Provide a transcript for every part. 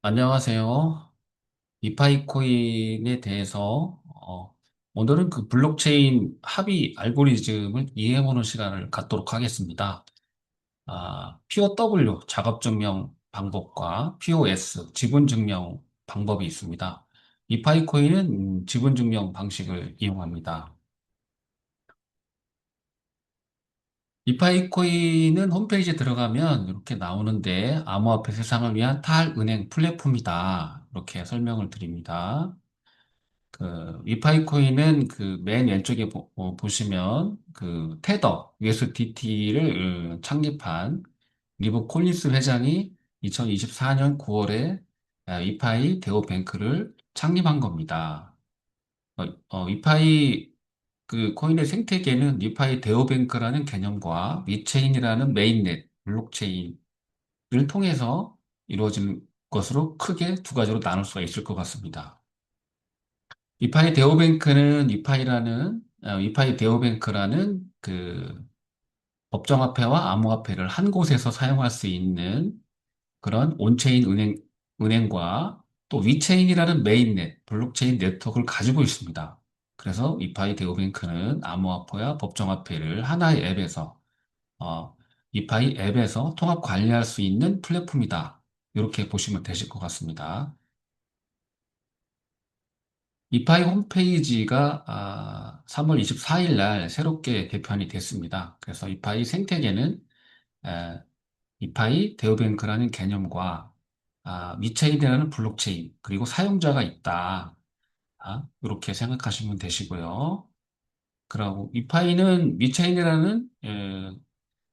안녕하세요. 이파이 코인에 대해서 오늘은 그 블록체인 합의 알고리즘을 이해해보는 시간을 갖도록 하겠습니다. POW 작업 증명 방법과 POS 지분 증명 방법이 있습니다. 이파이 코인은 지분 증명 방식을 이용합니다. 이파이 코인은 홈페이지에 들어가면 이렇게 나오는데 암호화폐 세상을 위한 탈은행 플랫폼이다. 이렇게 설명을 드립니다. 그 위파이 코인은 그 맨 왼쪽에 보시면 그 테더 USDT를 창립한 리브 콜린스 회장이 2024년 9월에 위파이 데오뱅크를 창립한 겁니다. 위파이 그 코인의 생태계는 위파이 데오뱅크라는 개념과 위체인이라는 메인넷 블록체인을 통해서 이루어지는 것으로 크게 두 가지로 나눌 수가 있을 것 같습니다. 위파이 데오뱅크라는 그 법정화폐와 암호화폐를 한 곳에서 사용할 수 있는 그런 온체인 은행과 또 위체인이라는 메인넷, 블록체인 네트워크를 가지고 있습니다. 그래서 위파이 데오뱅크는 암호화폐와 법정화폐를 하나의 앱에서, 어, 위파이 앱에서 통합 관리할 수 있는 플랫폼이다. 이렇게 보시면 되실 것 같습니다. 이파이 홈페이지가 3월 24일 날 새롭게 개편이 됐습니다. 그래서 이파이 생태계는 에, 이파이 데오뱅크라는 개념과 미체인이라는 블록체인 그리고 사용자가 있다. 이렇게 생각하시면 되시고요. 그리고 이파이는 미체인이라는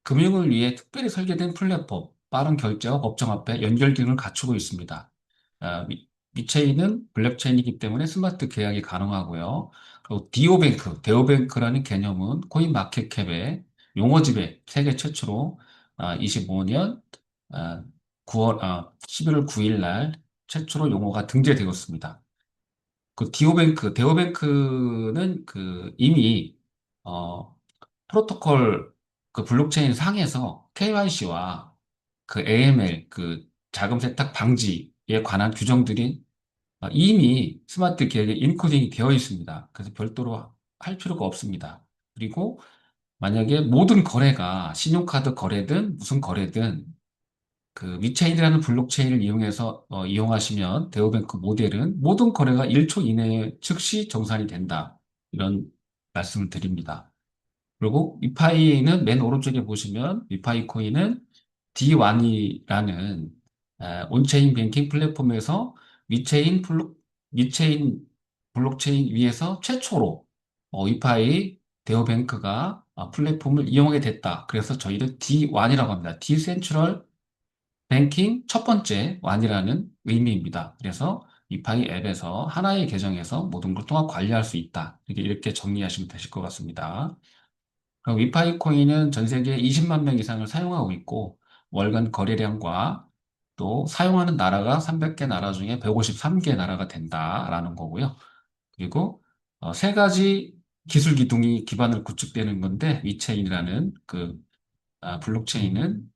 금융을 위해 특별히 설계된 플랫폼, 빠른 결제와 법정화폐, 연결 등을 갖추고 있습니다. 미체인은 블록체인이기 때문에 스마트 계약이 가능하고요. 그리고 데오뱅크라는 개념은 코인마켓캡의 용어집에 세계 최초로 25년 9월, 11월 9일 날 최초로 용어가 등재되었습니다. 데오뱅크는 그 이미 어, 프로토콜 그 블록체인 상에서 KYC와 그 AML 그 자금 세탁 방지에 관한 규정들이 이미 스마트 계약에 인코딩이 되어 있습니다. 그래서 별도로 할 필요가 없습니다. 그리고 만약에 모든 거래가 신용카드 거래든 무슨 거래든 그 위체인이라는 블록체인을 이용하시면 데오뱅크 모델은 모든 거래가 1초 이내에 즉시 정산이 된다. 이런 말씀을 드립니다. 그리고 위파이는 맨 오른쪽에 보시면 위파이 코인은 D1이라는 온체인 뱅킹 플랫폼에서 위체인 블록, 위체인 블록체인 위에서 최초로 위파이 데오뱅크가 플랫폼을 이용하게 됐다. 그래서 저희를 D1이라고 합니다. 디센트럴 뱅킹 첫 번째 완이라는 의미입니다. 그래서 위파이 앱에서 하나의 계정에서 모든 걸 통합 관리할 수 있다. 이렇게 정리하시면 되실 것 같습니다. 그럼 위파이 코인은 전 세계 20만 명 이상을 사용하고 있고 월간 거래량과 또 사용하는 나라가 300개 나라 중에 153개 나라가 된다라는 거고요. 그리고 세 가지 기술 기둥이 기반을 구축되는 건데 위체인이라는 그 블록체인은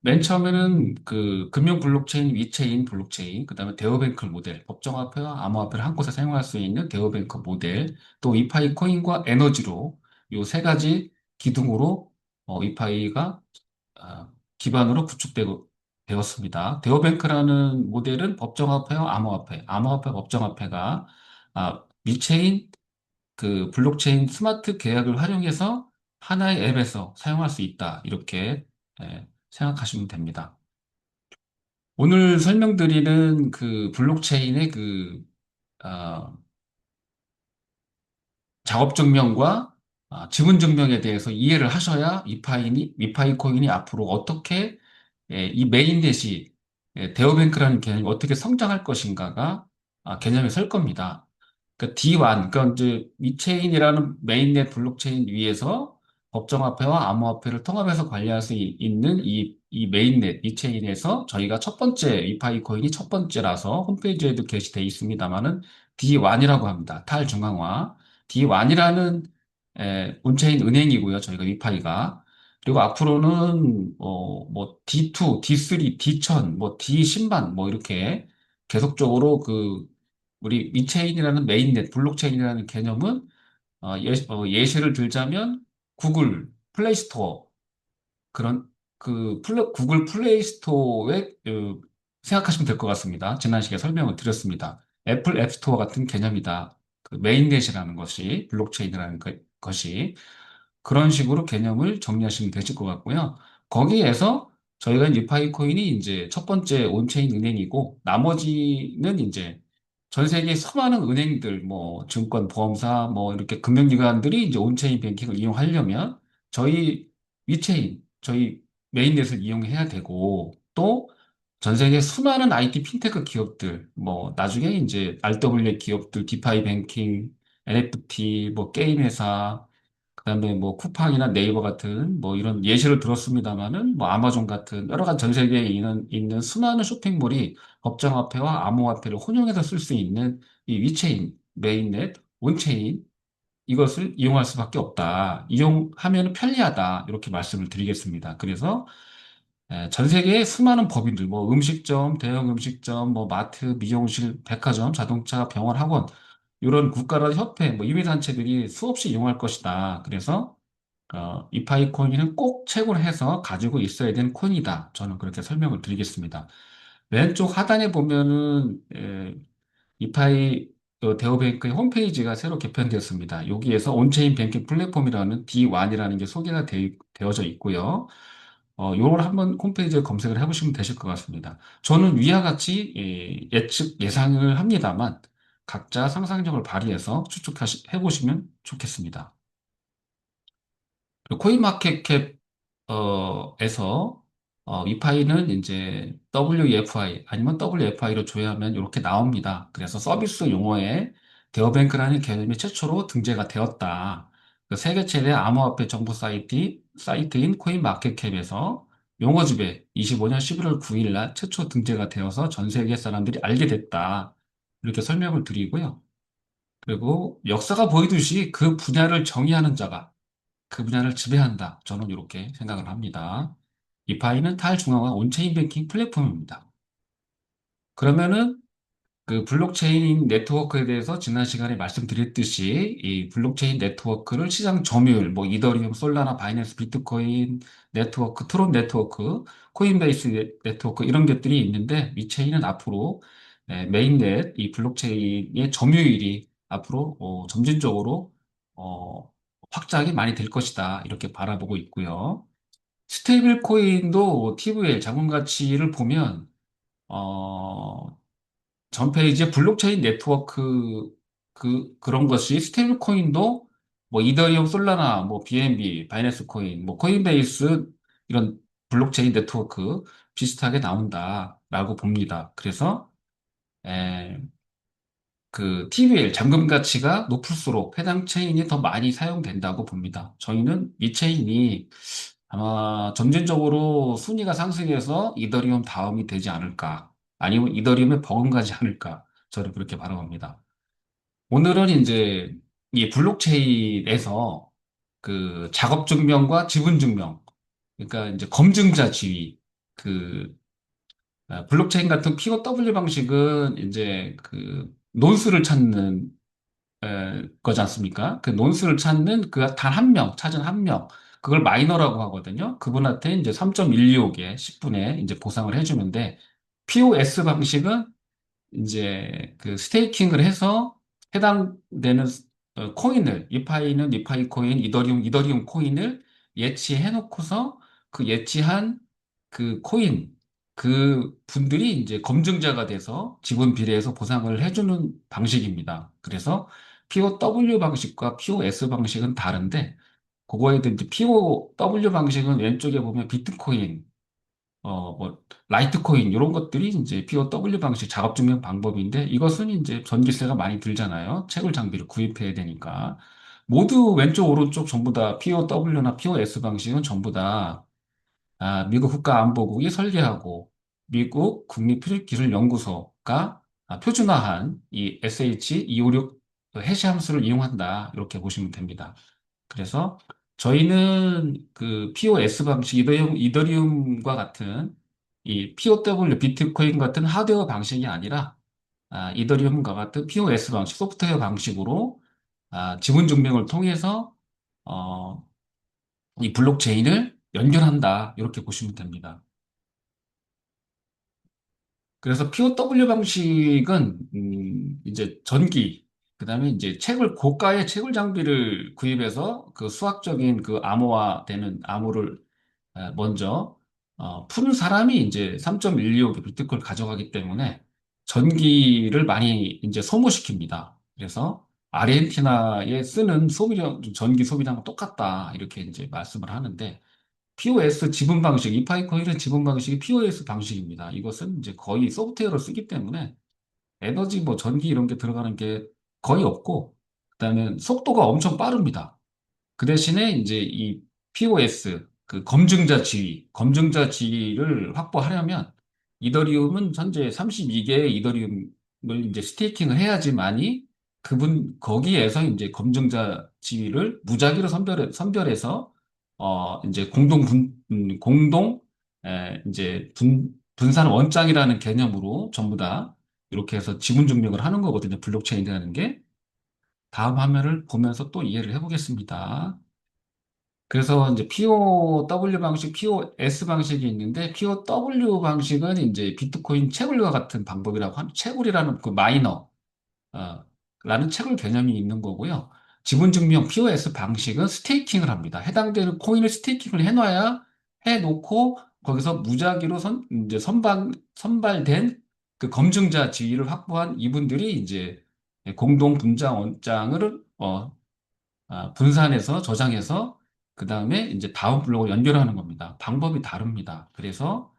맨 처음에는 그 금융 블록체인, 위체인 블록체인, 그다음에 데오뱅크 모델, 법정화폐와 암호화폐를 한 곳에 사용할 수 있는 데오뱅크 모델, 또 이파이 코인과 에너지로 이 세 가지 기둥으로 이파이가 기반으로 되었습니다. 데오뱅크라는 모델은 법정화폐와 암호화폐 법정화폐가 위체인 그 블록체인 스마트 계약을 활용해서 하나의 앱에서 사용할 수 있다. 이렇게 생각하시면 됩니다. 오늘 설명드리는 그 블록체인의 어, 작업 증명과 지분 증명에 대해서 이해를 하셔야 위파이 코인이 앞으로 어떻게 이 메인넷이 데오뱅크라는 개념이 어떻게 성장할 것인가가 개념이 설 겁니다. 그러니까 D1, 그러니까 이제 위체인이라는 메인넷 블록체인 위에서 법정화폐와 암호화폐를 통합해서 관리할 수 있는 이 메인넷 위체인에서 저희가 첫 번째 위파이 코인이 첫 번째라서 홈페이지에도 게시되어 있습니다만은 D1이라고 합니다. 탈중앙화. D1이라는 온체인 은행이고요. 저희가 위파이가. 그리고 앞으로는 뭐 D2, D3, D1000, 뭐 D10만 뭐 이렇게 계속적으로 우리 미체인이라는 메인넷, 블록체인이라는 개념은 예시를 들자면 구글 플레이 스토어 그런 구글 플레이 스토어에 생각하시면 될 것 같습니다. 지난 시간에 설명을 드렸습니다. 애플 앱 스토어 같은 개념이다. 그 메인넷이라는 것이 블록체인이라는 것이 그런 식으로 개념을 정리하시면 되실 것 같고요. 거기에서 저희가 리파이 코인이 이제 첫 번째 온체인 은행이고 나머지는 이제 전 세계 수많은 은행들, 뭐 증권, 보험사, 뭐 이렇게 금융기관들이 이제 온체인 뱅킹을 이용하려면 저희 위체인, 저희 메인넷을 이용해야 되고 또 전 세계 수많은 IT 핀테크 기업들, 뭐 나중에 이제 RWA 기업들, 디파이 뱅킹, NFT, 뭐 게임 회사, 그다음에 뭐 쿠팡이나 네이버 같은 뭐 이런 예시를 들었습니다마는 뭐 아마존 같은 여러 가지 전 세계에 있는 수많은 쇼핑몰이 법정화폐와 암호화폐를 혼용해서 쓸 수 있는 이 위체인, 메인넷, 온체인 이것을 이용할 수밖에 없다. 이용하면 편리하다. 이렇게 말씀을 드리겠습니다. 그래서 전 세계의 수많은 법인들, 뭐 음식점, 대형 음식점, 뭐 마트, 미용실, 백화점, 자동차, 병원, 학원 이런 국가나 협회, 뭐 임의단체들이 수없이 이용할 것이다. 그래서 이파이 코인은 꼭 채굴해서 가지고 있어야 되는 코인이다. 저는 그렇게 설명을 드리겠습니다. 왼쪽 하단에 보면은 이파이 대우뱅크의 홈페이지가 새로 개편되었습니다. 여기에서 온체인 뱅킹 플랫폼이라는 D1이라는 게 소개가 되어져 있고요. 요걸 한번 홈페이지에 검색을 해보시면 되실 것 같습니다. 저는 위와 같이 예측, 예상을 합니다만 각자 상상력을 발휘해서 해보시면 좋겠습니다. 코인마켓캡 에서 이파이는 이제 WFI 아니면 WFI로 조회하면 이렇게 나옵니다. 그래서 서비스 용어에 데어뱅크라는 개념이 최초로 등재가 되었다. 그 세계 최대 암호화폐 정보 사이트인 코인마켓캡에서 용어집에 25년 11월 9일 날 최초 등재가 되어서 전 세계 사람들이 알게 됐다. 이렇게 설명을 드리고요. 그리고 역사가 보이듯이 그 분야를 정의하는 자가 그 분야를 지배한다. 저는 이렇게 생각을 합니다. 이파이는 탈중앙화 온체인 뱅킹 플랫폼입니다. 그러면은 그 블록체인 네트워크에 대해서 지난 시간에 말씀드렸듯이 이 블록체인 네트워크를 시장 점유율, 뭐 이더리움, 솔라나, 바이낸스, 비트코인 네트워크, 트론 네트워크, 코인베이스 네트워크 이런 것들이 있는데 위체인은 앞으로 메인넷 이 블록체인의 점유율이 앞으로 점진적으로 어, 확장이 많이 될 것이다 이렇게 바라보고 있고요. 스테이블 코인도 TVL 자본 가치를 보면 어, 전 페이지에 블록체인 네트워크 그런 것이 스테이블 코인도 뭐 이더리움, 솔라나, 뭐 BNB, 바이낸스 코인, 뭐 코인베이스 이런 블록체인 네트워크 비슷하게 나온다라고 봅니다. 그래서 에, 그 TVL 잠금 가치가 높을수록 해당 체인이 더 많이 사용된다고 봅니다. 저희는 이 체인이 아마 점진적으로 순위가 상승해서 이더리움 다음이 되지 않을까, 아니면 이더리움에 버금가지 않을까, 저는 그렇게 바라봅니다. 오늘은 이제 이 블록체인에서 그 작업 증명과 지분 증명, 그러니까 이제 검증자 지위, 그 블록체인 같은 POW 방식은 이제 그 논수를 찾는 거지 않습니까? 그 논수를 찾는 그 단 한 명, 찾은 한 명, 그걸 마이너라고 하거든요. 그분한테 이제 3.125개 10분에 이제 보상을 해주는데, POS 방식은 이제 그 스테이킹을 해서 해당되는 코인을, 이파이는 이파이 코인, 이더리움 코인을 예치해 놓고서 그 예치한 그 코인, 그 분들이 이제 검증자가 돼서 지분 비례해서 보상을 해주는 방식입니다. 그래서 POW 방식과 POS 방식은 다른데, 그거에 대해 이제 POW 방식은 왼쪽에 보면 비트코인, 뭐, 라이트코인, 이런 것들이 이제 POW 방식 작업 증명 방법인데, 이것은 이제 전기세가 많이 들잖아요. 채굴 장비를 구입해야 되니까. 모두 왼쪽, 오른쪽 전부 다 POW나 POS 방식은 전부 다 미국 국가안보국이 설계하고 미국 국립기술연구소가 표준화한 이 SH256 해시 함수를 이용한다. 이렇게 보시면 됩니다. 그래서 저희는 그 POS 방식, 이더리움과 같은 이 POW, 비트코인 같은 하드웨어 방식이 아니라 이더리움과 같은 POS 방식, 소프트웨어 방식으로 지문 증명을 통해서 어, 이 블록체인을 연결한다. 이렇게 보시면 됩니다. 그래서 POW 방식은 이제 전기, 그다음에 이제 고가의 채굴 장비를 구입해서 그 수학적인 그 암호화되는 암호를 먼저 푸는 사람이 이제 3.125개 비트코인을 가져가기 때문에 전기를 많이 이제 소모시킵니다. 그래서 아르헨티나에 쓰는 소비량, 전기 소비량과 똑같다. 이렇게 이제 말씀을 하는데 POS 지분 방식, 이파이코인은 지분 방식이 POS 방식입니다. 이것은 이제 거의 소프트웨어로 쓰기 때문에 에너지 뭐 전기 이런 게 들어가는 게 거의 없고 그다음에 속도가 엄청 빠릅니다. 그 대신에 이제 이 POS, 그 검증자 지위를 확보하려면 이더리움은 현재 32개의 이더리움을 이제 스테이킹을 해야지만이 거기에서 이제 검증자 지위를 무작위로 선별해서, 이제 이제 분산 원장이라는 개념으로 전부 다 이렇게 해서 지분 증명을 하는 거거든요. 블록체인이라는 게. 다음 화면을 보면서 또 이해를 해보겠습니다. 그래서 이제 POW 방식, POS 방식이 있는데 POW 방식은 이제 비트코인 채굴과 같은 방법이라고 채굴이라는 그 마이너 라는 채굴 개념이 있는 거고요. 지분 증명 POS 방식은 스테이킹을 합니다. 해당되는 코인을 스테이킹을 해놓고 거기서 무작위로 이제 선발된 그 검증자 지위를 확보한 이분들이 이제 공동 분장 원장을 분산해서 저장해서 그 다음에 이제 다음 블록을 연결하는 겁니다. 방법이 다릅니다. 그래서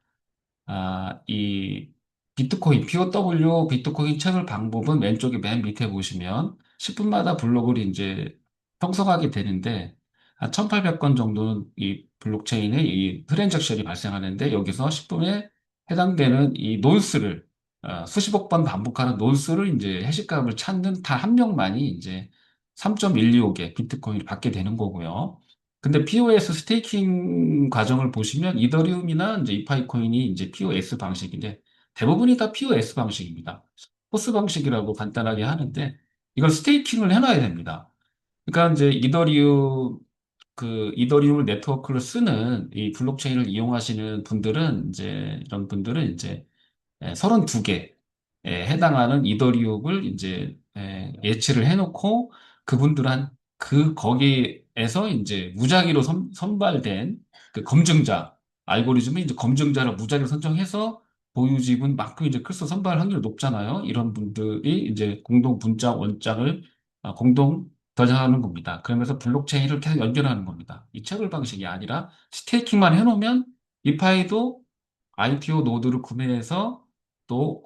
이 POW 비트코인 채굴 방법은 왼쪽에 맨 밑에 보시면 10분마다 블록을 이제 형성하게 되는데 한 1800건 정도는 이 블록체인에 이 트랜잭션이 발생하는데 여기서 10분에 해당되는 이 논스를 수십억 번 반복하는 논스를 이제 해시값을 찾는 단 한 명만이 이제 3.125개 비트코인을 받게 되는 거고요. 근데 POS 스테이킹 과정을 보시면 이더리움이나 이제 이파이코인이 이제 POS 방식인데 대부분이 다 POS 방식입니다. 포스 방식이라고 간단하게 하는데 이걸 스테이킹을 해놔야 됩니다. 그러니까 이제 이더리움을 네트워크를 쓰는 이 블록체인을 이용하시는 분들은 이런 분들은 이제 32개에 해당하는 이더리움을 이제 예치를 해놓고 그분들한 거기에서 이제 무작위로 선발된 그 검증자 알고리즘이 이제 검증자를 무작위로 선정해서 보유 지분만큼 이제 클수 선발 확률이 높잖아요. 이런 분들이 이제 공동 분자 원장을 공동 저장하는 겁니다. 그러면서 블록체인을 계속 연결하는 겁니다. 이 채굴 방식이 아니라 스테이킹만 해놓으면 이파이도 IPO 노드를 구매해서 또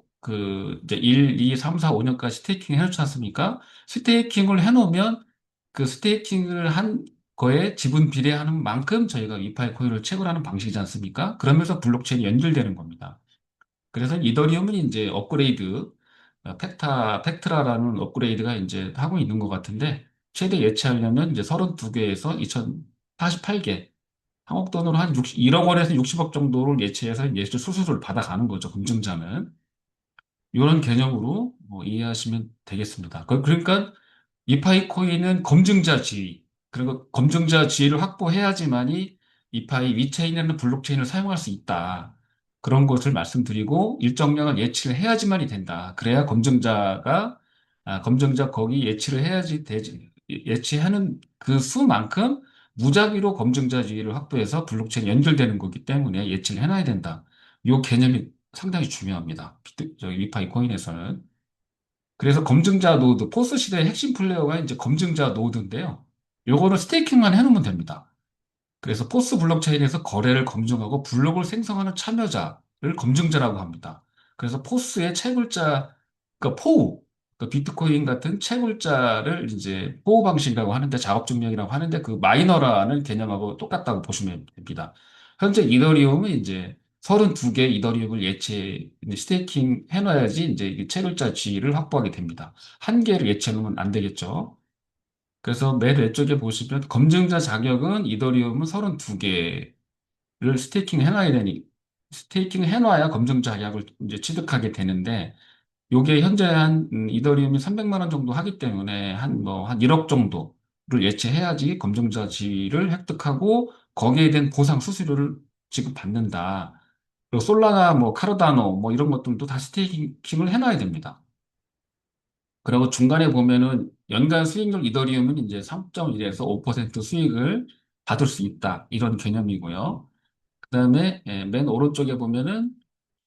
이제 1, 2, 3, 4, 5년까지 스테이킹 해놓지 않습니까? 스테이킹을 해놓으면 그 스테이킹을 한 거에 지분 비례하는 만큼 저희가 이파이 코인을 채굴하는 방식이지 않습니까? 그러면서 블록체인이 연결되는 겁니다. 그래서 이더리움은 이제 업그레이드, 팩트라라는 업그레이드가 이제 하고 있는 것 같은데 최대 예치하려면 이제 32개에서 2048개 한국 돈으로 한 1억 원에서 60억 정도를 예치해서 예치 수수료를 받아가는 거죠, 금증자는. 이런 개념으로 이해하시면 되겠습니다. 그러니까 이파이 코인은 검증자 지위, 그리고 검증자 지위를 확보해야지만이 이파이 위체인이라는 블록체인을 사용할 수 있다. 그런 것을 말씀드리고 일정량을 예치를 해야지만이 된다. 그래야 검증자 거기 예치를 해야지 되지. 예치하는 그 수만큼 무작위로 검증자 지위를 확보해서 블록체인 연결되는 거기 때문에 예치를 해놔야 된다. 이 개념이 상당히 중요합니다. 저기 이파이 코인에서는. 그래서 검증자 노드, 포스 시대의 핵심 플레이어가 이제 검증자 노드인데요. 요거는 스테이킹만 해놓으면 됩니다. 그래서 포스 블록체인에서 거래를 검증하고 블록을 생성하는 참여자를 검증자라고 합니다. 그래서 포스의 채굴자, 그러니까 비트코인 같은 채굴자를 이제 포우 방식이라고 하는데 작업 증명이라고 하는데 그 마이너라는 개념하고 똑같다고 보시면 됩니다. 현재 이더리움은 이제 32개 이더리움을 이제 스테이킹 해놔야지 이제 이 채굴자 지위를 확보하게 됩니다. 한 개를 예치해놓으면 안 되겠죠. 그래서 맨 왼쪽에 보시면 검증자 자격은 이더리움은 32개를 스테이킹 해놔야 되니, 스테이킹 해놔야 검증자 자격을 이제 취득하게 되는데, 요게 현재 한 이더리움이 300만 원 정도 하기 때문에 한 1억 정도를 예치해야지 검증자 지위를 획득하고 거기에 대한 보상 수수료를 지급받는다. 그리고 솔라나 뭐 카르다노 뭐 이런 것들도 다 스테이킹을 해놔야 됩니다. 그리고 중간에 보면은 연간 수익률 이더리움은 이제 3.1에서 5% 수익을 받을 수 있다. 이런 개념이고요. 그다음에 맨 오른쪽에 보면은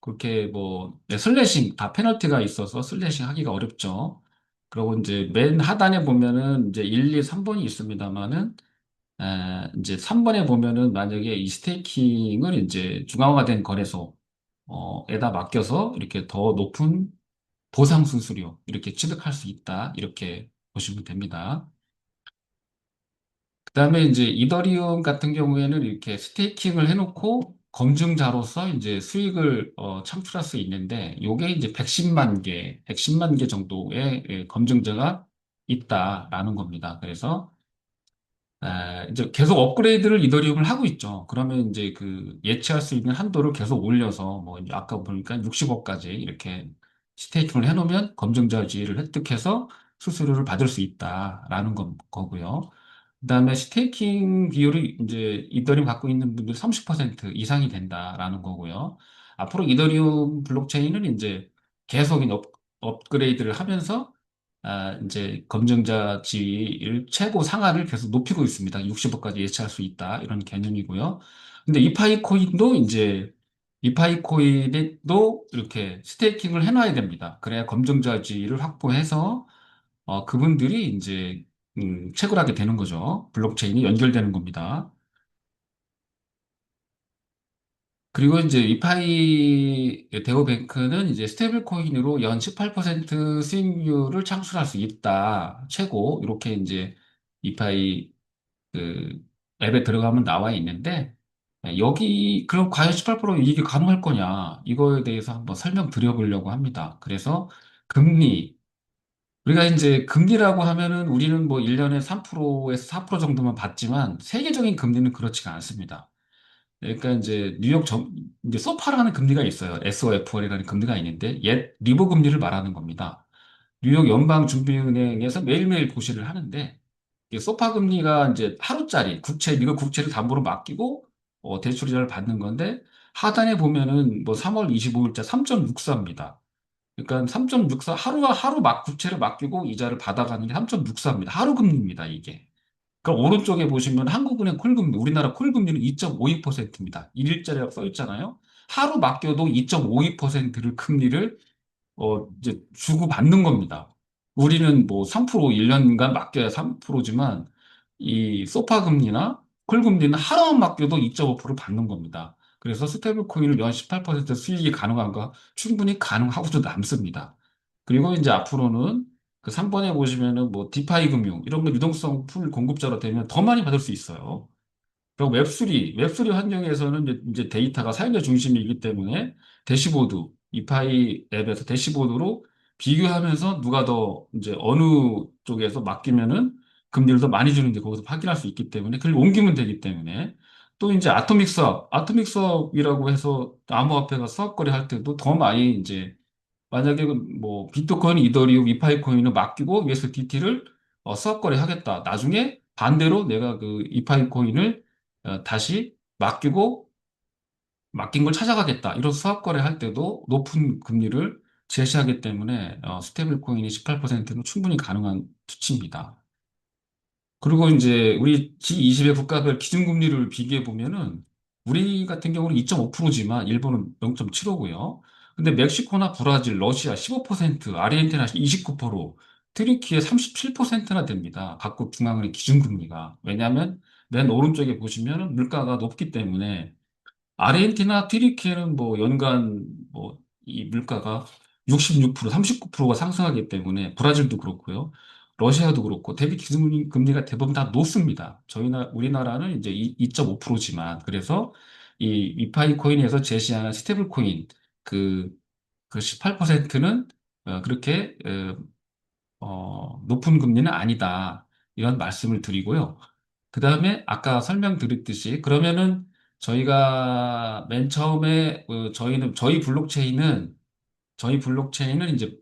그렇게 뭐 슬래싱 다 페널티가 있어서 슬래싱 하기가 어렵죠. 그리고 이제 맨 하단에 보면은 이제 1, 2, 3번이 있습니다만은 이제 3번에 보면은 만약에 이 스테이킹을 이제 중앙화된 거래소 에다 맡겨서 이렇게 더 높은 보상 수수료 이렇게 취득할 수 있다. 이렇게 보시면 됩니다. 그다음에 이제 이더리움 같은 경우에는 이렇게 스테이킹을 해놓고 검증자로서 이제 수익을 창출할 수 있는데 요게 이제 110만 개 정도의 검증자가 있다라는 겁니다. 그래서 이제 계속 업그레이드를 이더리움을 하고 있죠. 그러면 이제 그 예치할 수 있는 한도를 계속 올려서 뭐 이제 아까 보니까 60억까지 이렇게 스테이킹을 해놓으면 검증자 지위를 획득해서 수수료를 받을 수 있다라는 거고요. 그다음에 스테이킹 비율이 이제 이더리움 갖고 있는 분들 30% 이상이 된다라는 거고요. 앞으로 이더리움 블록체인은 이제 계속 업그레이드를 하면서 이제 검증자 지위를 최고 상한을 계속 높이고 있습니다. 60억까지 예치할 수 있다. 이런 개념이고요. 근데 이파이 코인도 이렇게 스테이킹을 해놔야 됩니다. 그래야 검증자 지위를 확보해서 그분들이 이제 채굴하게 되는 거죠. 블록체인이 연결되는 겁니다. 그리고 이제 이파이 대우뱅크는 이제 스테이블 코인으로 연 18% 수익률을 창출할 수 있다. 최고. 이렇게 이제 이파이 그 앱에 들어가면 나와 있는데 여기 그럼 과연 18% 이익이 가능할 거냐? 이거에 대해서 한번 설명드려 보려고 합니다. 그래서 금리 우리가 이제 금리라고 하면은 우리는 뭐 1년에 3%에서 4% 정도만 받지만 세계적인 금리는 그렇지가 않습니다. 그러니까 이제 이제 소파라는 금리가 있어요. SOFR이라는 금리가 있는데 옛 리보 금리를 말하는 겁니다. 뉴욕 연방준비은행에서 매일매일 고시를 하는데 이 소파 금리가 이제 하루짜리 미국 국채를 담보로 맡기고 대출이자를 받는 건데 하단에 보면은 뭐 3월 25일자 3.64입니다. 그러니까 3.64 하루 막 국채를 맡기고 이자를 받아가는 게 3.64입니다. 하루 금리입니다, 이게. 그럼 오른쪽에 보시면 한국은행 콜금리, 우리나라 콜금리는 2.52%입니다. 일일자리라고 써 있잖아요. 하루 맡겨도 2.52%를 금리를 이제 주고받는 겁니다. 우리는 뭐 3% 1년간 맡겨야 3%지만 이 소파 금리나 콜 금리는 하루만 맡겨도 2.5% 받는 겁니다. 그래서 스테이블 코인을 연 18% 수익이 가능한가? 충분히 가능하고도 남습니다. 그리고 이제 앞으로는 그 3번에 보시면은 뭐 디파이 금융 이런 거 유동성 풀 공급자로 되면 더 많이 받을 수 있어요. 그리고 웹3 환경에서는 이제 데이터가 사용자 중심이기 때문에 대시보드, 이파이 앱에서 대시보드로 비교하면서 누가 더 이제 어느 쪽에서 맡기면은 금리를 더 많이 주는지 거기서 확인할 수 있기 때문에 그걸 옮기면 되기 때문에 또 이제 아토믹 수업이라고 해서 암호화폐가 수학 거래할 때도 더 많이 이제 만약에 그뭐 비트코인, 이더리움, 이파이 코인을 맡기고 USDT를 수학 거래하겠다. 나중에 반대로 내가 그 이파이 코인을 다시 맡긴 걸 찾아가겠다. 이런 수학 거래할 때도 높은 금리를 제시하기 때문에 스테이블 코인이 18%는 충분히 가능한 수치입니다. 그리고 이제 우리 G20의 국가별 기준금리를 비교해 보면은 우리 같은 경우는 2.5%지만 일본은 0.75고요. 근데 멕시코나 브라질, 러시아 15%, 아르헨티나 29%, 트리키에 37%나 됩니다. 각국 중앙은행 기준금리가. 왜냐하면 맨 오른쪽에 보시면은 물가가 높기 때문에 아르헨티나, 튀르키예는 뭐 연간 뭐 이 물가가 66%, 39%가 상승하기 때문에 브라질도 그렇고요. 러시아도 그렇고 대비 기준금리가 대부분 다 높습니다. 우리나라는 이제 2.5%지만 그래서 이 이파이 코인에서 제시하는 스테이블 코인 그, 그 18%는 그렇게 높은 금리는 아니다. 이런 말씀을 드리고요. 그 다음에 아까 설명드렸듯이 그러면은 저희가 맨 처음에 저희 블록체인은 이제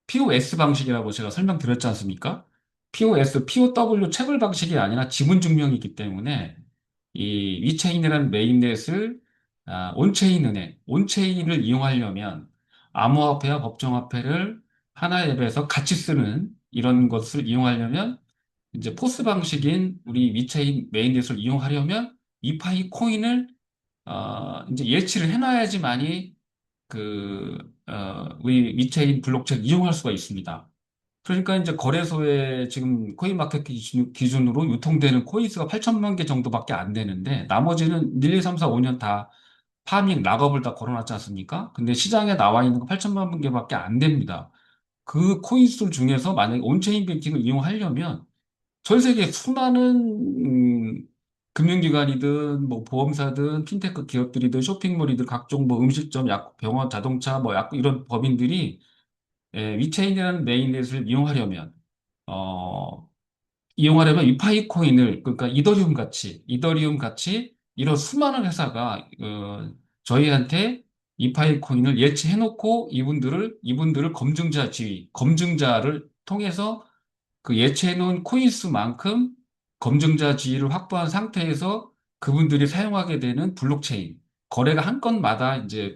POS 방식이라고 제가 설명드렸지 않습니까? POW 채굴 방식이 아니라 지문 증명이기 때문에 이 위체인이라는 메인넷을 온체인을 이용하려면 암호화폐와 법정화폐를 하나의 앱에서 같이 쓰는 이런 것을 이용하려면 이제 포스 방식인 우리 위체인 메인넷을 이용하려면 이파이 코인을 이제 예치를 해놔야지만이 우리 위체인 블록체인 이용할 수가 있습니다. 그러니까 이제 거래소에 지금 코인마켓 기준으로 유통되는 코인 수가 8천만 개 정도밖에 안 되는데 나머지는 1, 2, 3, 4, 5년 다 파밍, 락업을 다 걸어놨지 않습니까? 근데 시장에 나와 있는 거 8천만 개밖에 안 됩니다. 그 코인 수 중에서 만약에 온체인 뱅킹을 이용하려면 전 세계 수많은 금융기관이든 뭐 보험사든 핀테크 기업들이든 쇼핑몰이든 각종 뭐 음식점, 약, 병원, 자동차, 뭐 약, 이런 법인들이 위체인이라는 메인넷을 어, 이용하려면 이파이 코인을, 그러니까 이더리움 같이 이런 수많은 회사가, 저희한테 이파이 코인을 예치해놓고 이분들을 검증자를 통해서 그 예치해놓은 코인 수만큼 검증자 지위를 확보한 상태에서 그분들이 사용하게 되는 블록체인, 거래가 한 건마다 이제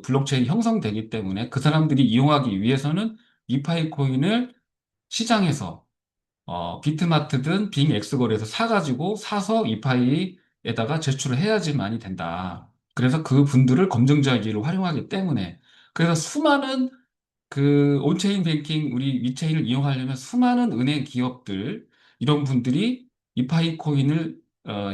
블록체인이 형성되기 때문에 그 사람들이 이용하기 위해서는 이파이 코인을 시장에서 비트마트든 빙 엑스거래에서 사서 이파이에다가 제출을 해야지만이 된다. 그래서 그 분들을 검증자기로 활용하기 때문에 그래서 수많은 온체인 뱅킹 우리 위체인을 이용하려면 수많은 은행 기업들 이런 분들이 이파이 코인을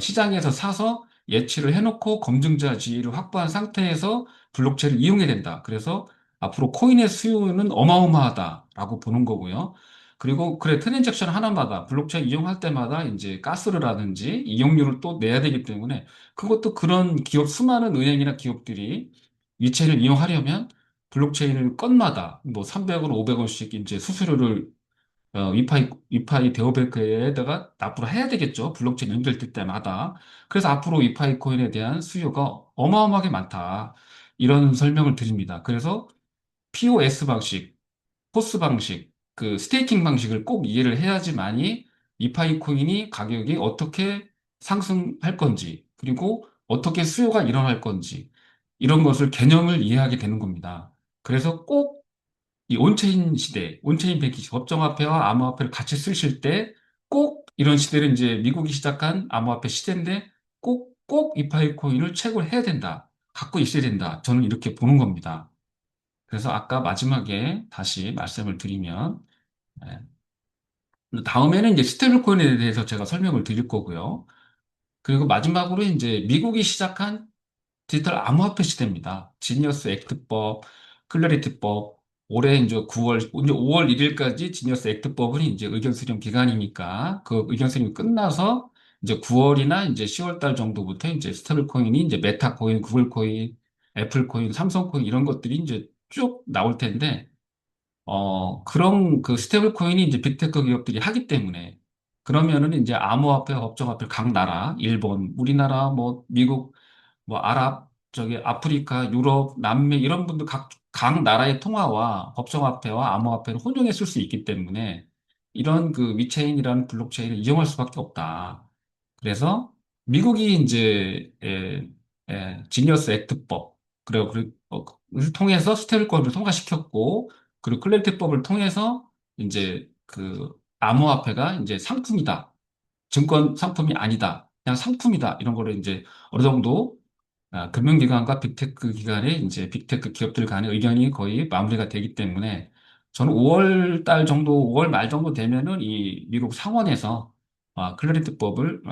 시장에서 사서 예치를 해놓고 검증자 지위를 확보한 상태에서 블록체인을 이용해야 된다. 그래서 앞으로 코인의 수요는 어마어마하다라고 보는 거고요. 그리고 그래 트랜잭션 하나마다 블록체인 이용할 때마다 이제 가스라든지 이용료를 또 내야 되기 때문에 그것도 그런 수많은 은행이나 기업들이 위체인을 이용하려면 블록체인을 건마다 뭐 300원, 500원씩 이제 수수료를 위파이 대오베크에다가 납부를 해야 되겠죠. 블록체인 연결될 때마다. 그래서 앞으로 위파이 코인에 대한 수요가 어마어마하게 많다. 이런 설명을 드립니다. 그래서 POS 방식, 포스 방식, 그 스테이킹 방식을 꼭 이해를 해야지만이 이파이 코인이 가격이 어떻게 상승할 건지, 그리고 어떻게 수요가 일어날 건지, 이런 것을 개념을 이해하게 되는 겁니다. 그래서 꼭 이 온체인 뱅킹, 법정화폐와 암호화폐를 같이 쓰실 때 꼭 이런 시대를 이제 미국이 시작한 암호화폐 시대인데 꼭 이파이 코인을 채굴해야 된다. 갖고 있어야 된다. 저는 이렇게 보는 겁니다. 그래서 아까 마지막에 다시 말씀을 드리면, 예, 다음에는 이제 스테이블 코인에 대해서 제가 설명을 드릴 거고요. 그리고 마지막으로 이제 미국이 시작한 디지털 암호화폐 시대입니다. 지니어스 액트법, 클래리티법, 올해 이제 5월 1일까지 지니어스 액트법은 이제 의견 수렴 기간이니까 그 의견 수렴이 끝나서 이제 9월이나 이제 10월 달 정도부터 이제 스테이블 코인이 이제 메타 코인, 구글 코인, 애플 코인, 삼성 코인 이런 것들이 이제 쭉 나올 텐데 그런 그 스테이블 코인이 이제 빅테크 기업들이 하기 때문에 그러면은 이제 암호화폐와 법정화폐를 각 나라, 일본, 우리나라, 뭐 미국 뭐 아프리카, 유럽, 남미 이런 분들 각 나라의 통화와 법정화폐와 암호화폐를 혼용해 쓸 수 있기 때문에 이런 그 위체인이라는 블록체인을 이용할 수밖에 없다. 그래서 미국이 이제 지니어스 액트법 를 통해서 스테이블코인을 통과시켰고 그리고 클래리티법을 통해서 이제 그 암호화폐가 이제 상품이다. 증권 상품이 아니다. 그냥 상품이다. 이런 거를 이제 어느 정도 금융기관과 빅테크 기관의 이제 빅테크 기업들 간의 의견이 거의 마무리가 되기 때문에 저는 5월 말 정도 되면은 이 미국 상원에서 클래리티법을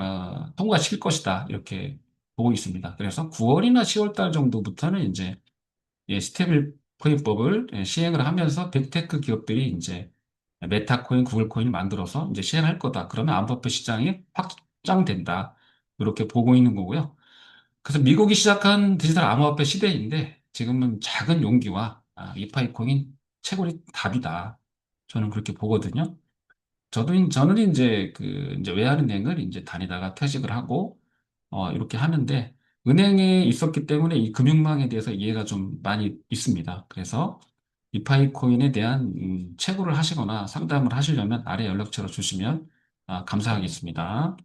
통과시킬 것이다. 이렇게 보고 있습니다. 그래서 9월이나 10월 달 정도부터는 이제 스테이블 코인법을 시행을 하면서 빅테크 기업들이 이제 메타 코인, 구글 코인을 만들어서 이제 시행할 거다. 그러면 암호화폐 시장이 확장된다. 이렇게 보고 있는 거고요. 그래서 미국이 시작한 디지털 암호화폐 시대인데 지금은 작은 용기와 이파이 코인 채굴이 답이다. 저는 그렇게 보거든요. 저는 이제 이제 외환은행을 이제 다니다가 퇴직을 하고, 이렇게 하는데, 은행에 있었기 때문에 이 금융망에 대해서 이해가 좀 많이 있습니다. 그래서 이파이 코인에 대한 채굴을 하시거나 상담을 하시려면 아래 연락처를 주시면 감사하겠습니다.